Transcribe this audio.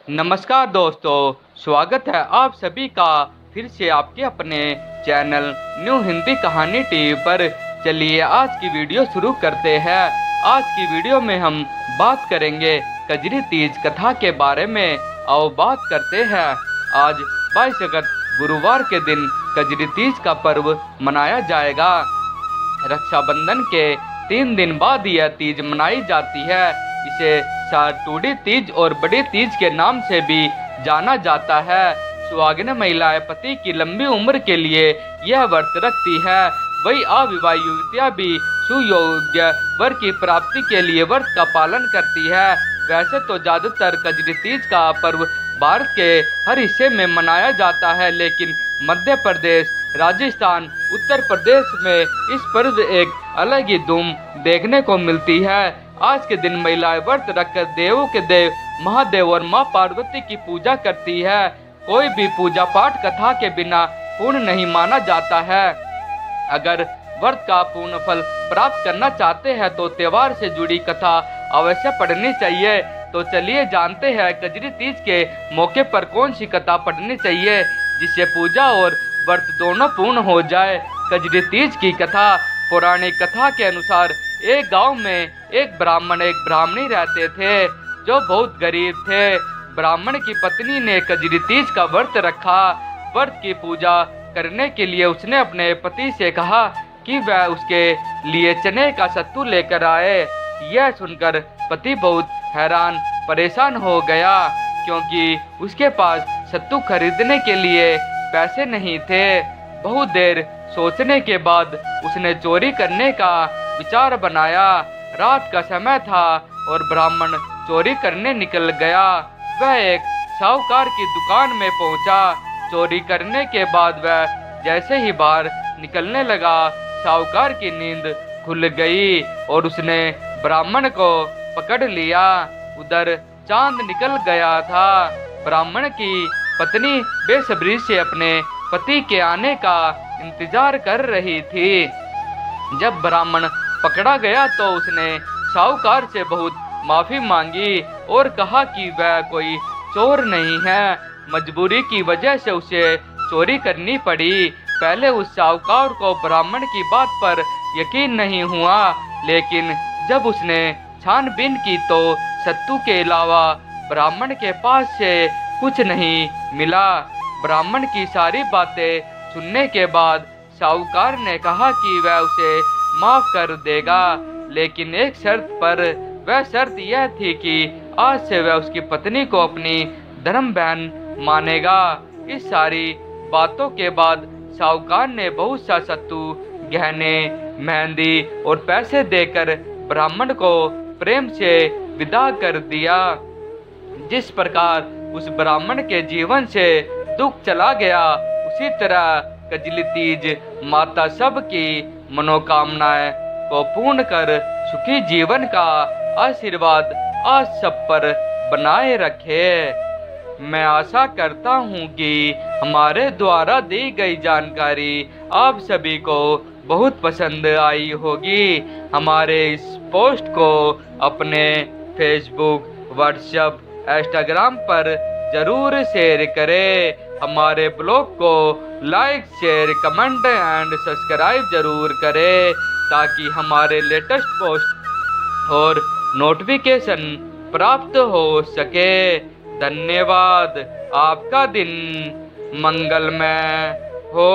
नमस्कार दोस्तों, स्वागत है आप सभी का फिर से आपके अपने चैनल न्यू हिंदी कहानी टीवी पर। चलिए आज की वीडियो शुरू करते हैं। आज की वीडियो में हम बात करेंगे कजरी तीज कथा के बारे में। आओ बात करते हैं। आज 22 अगस्त गुरुवार के दिन कजरी तीज का पर्व मनाया जाएगा। रक्षाबंधन के 3 दिन बाद यह तीज मनाई जाती है। इसे टूडी तीज और बड़ी तीज के नाम से भी जाना जाता है। सुहागिन महिलाएं पति की लंबी उम्र के लिए यह व्रत रखती है। वही अविवाहित युवतियां भी सुयोग्य वर की प्राप्ति के लिए व्रत का पालन करती है। वैसे तो ज्यादातर कजरी तीज का पर्व भारत के हर हिस्से में मनाया जाता है, लेकिन मध्य प्रदेश, राजस्थान, उत्तर प्रदेश में इस पर्व एक अलग ही धूम देखने को मिलती है। आज के दिन महिलाएं व्रत रखकर देवों के देव महादेव और मां पार्वती की पूजा करती है। कोई भी पूजा पाठ कथा के बिना पूर्ण नहीं माना जाता है। अगर व्रत का पूर्ण फल प्राप्त करना चाहते हैं तो त्योहार से जुड़ी कथा अवश्य पढ़नी चाहिए। तो चलिए जानते हैं कजरी तीज के मौके पर कौन सी कथा पढ़नी चाहिए जिससे पूजा और व्रत दोनों पूर्ण हो जाए। कजरी तीज की कथा। पौराणिक कथा के अनुसार एक गांव में एक ब्राह्मण एक ब्राह्मणी रहते थे जो बहुत गरीब थे। ब्राह्मण की पत्नी ने कजरी तीज का व्रत रखा। व्रत की पूजा करने के लिए उसने अपने पति से कहा कि वह उसके लिए चने का सत्तू लेकर आए। यह सुनकर पति बहुत हैरान परेशान हो गया, क्योंकि उसके पास सत्तू खरीदने के लिए पैसे नहीं थे। बहुत देर सोचने के बाद उसने चोरी करने का विचार बनाया। रात का समय था और ब्राह्मण चोरी करने निकल गया। वह एक साहूकार की दुकान में पहुंचा। चोरी करने के बाद वह जैसे ही बाहर निकलने लगा, साहूकार की नींद खुल गई और उसने ब्राह्मण को पकड़ लिया। उधर चांद निकल गया था। ब्राह्मण की पत्नी बेसब्री से अपने पति के आने का इंतजार कर रही थी। जब ब्राह्मण पकड़ा गया तो उसने साहूकार से बहुत माफी मांगी और कहा कि वह कोई चोर नहीं है, मजबूरी की वजह से उसे चोरी करनी पड़ी। पहले उस साहूकार को ब्राह्मण की बात पर यकीन नहीं हुआ, लेकिन जब उसने छानबीन की तो सत्तू के अलावा ब्राह्मण के पास से कुछ नहीं मिला। ब्राह्मण की सारी बातें सुनने के बाद साहूकार ने कहा कि वह उसे माफ कर देगा, लेकिन एक शर्त पर। वह शर्त यह थी कि आज से वह उसकी पत्नी को अपनी धर्म बहन मानेगा। इस सारी बातों के बाद साहूकार ने बहुत सा सत्तू, गहने, मेहंदी और पैसे देकर ब्राह्मण को प्रेम से विदा कर दिया। जिस प्रकार उस ब्राह्मण के जीवन से दुख चला गया, उसी तरह कजरी तीज माता सबकी मनोकामनाएं को पूर्ण कर सुखी जीवन का आशीर्वाद आज सब पर बनाए रखे। मैं आशा करता हूं कि हमारे द्वारा दी गई जानकारी आप सभी को बहुत पसंद आई होगी। हमारे इस पोस्ट को अपने फेसबुक, व्हाट्सएप, इंस्टाग्राम पर जरूर शेयर करें। हमारे ब्लॉग को like, share, comment and subscribe जरूर करें ताकि हमारे लेटेस्ट पोस्ट और नोटिफिकेशन प्राप्त हो सके। धन्यवाद। आपका दिन मंगलमय हो।